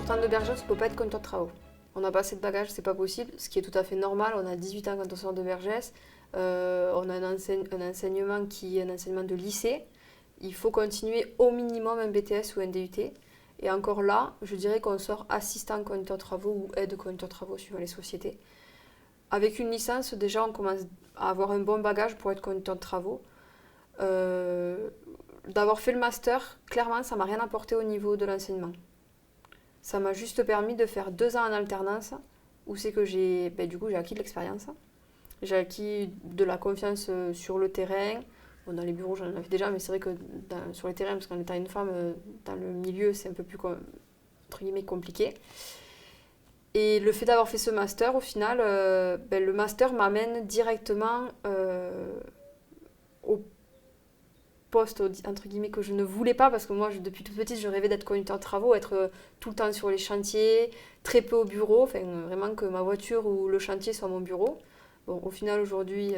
sortant de Bergès, on ne peut pas être conducteur de travaux. On n'a pas assez de bagages, c'est pas possible, ce qui est tout à fait normal. On a 18 ans quand on sort de Bergès. On a un enseignement qui est un enseignement de lycée. Il faut continuer au minimum un BTS ou un DUT. Et encore là, je dirais qu'on sort assistant conducteur de travaux ou aide conducteur de travaux suivant les sociétés. Avec une licence, déjà, on commence à avoir un bon bagage pour être conducteur de travaux. D'avoir fait le master, clairement, ça m'a rien apporté au niveau de l'enseignement. Ça m'a juste permis de faire 2 ans en alternance, où c'est que j'ai acquis de l'expérience. J'ai acquis de la confiance sur le terrain. Bon, dans les bureaux, j'en avais déjà, mais c'est vrai que sur les terrains, parce qu'en étant une femme, dans le milieu, c'est un peu plus entre guillemets compliqué. Et le fait d'avoir fait ce master, au final, le master m'amène directement au poste entre guillemets que je ne voulais pas, parce que moi depuis toute petite je rêvais d'être conducteur de travaux, être tout le temps sur les chantiers, très peu au bureau, enfin vraiment que ma voiture ou le chantier soit mon bureau. Bon, au final aujourd'hui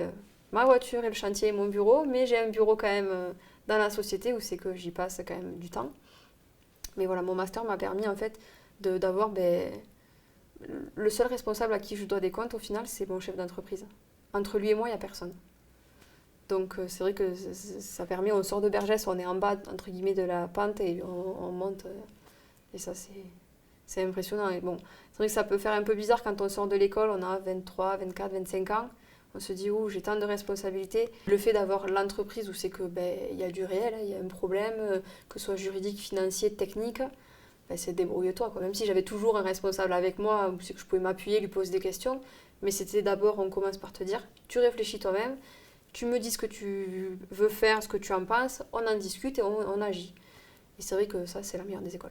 ma voiture et le chantier est mon bureau, mais j'ai un bureau quand même dans la société où c'est que j'y passe quand même du temps. Mais voilà, mon master m'a permis en fait d'avoir le seul responsable à qui je dois des comptes au final, c'est mon chef d'entreprise. Entre lui et moi il n'y a personne. Donc c'est vrai que ça permet, on sort de Bergès, on est en bas entre guillemets de la pente et on monte. Et ça c'est impressionnant. Et bon, c'est vrai que ça peut faire un peu bizarre quand on sort de l'école, on a 23, 24, 25 ans. On se dit, oh, j'ai tant de responsabilités. Le fait d'avoir l'entreprise où c'est que y a du réel, il y a un problème, que ce soit juridique, financier, technique, c'est débrouille-toi, quoi. Même si j'avais toujours un responsable avec moi, où c'est que je pouvais m'appuyer, lui poser des questions. Mais c'était d'abord, on commence par te dire, tu réfléchis toi-même, tu me dis ce que tu veux faire, ce que tu en penses, on en discute et on agit. Et c'est vrai que ça, c'est la meilleure des écoles.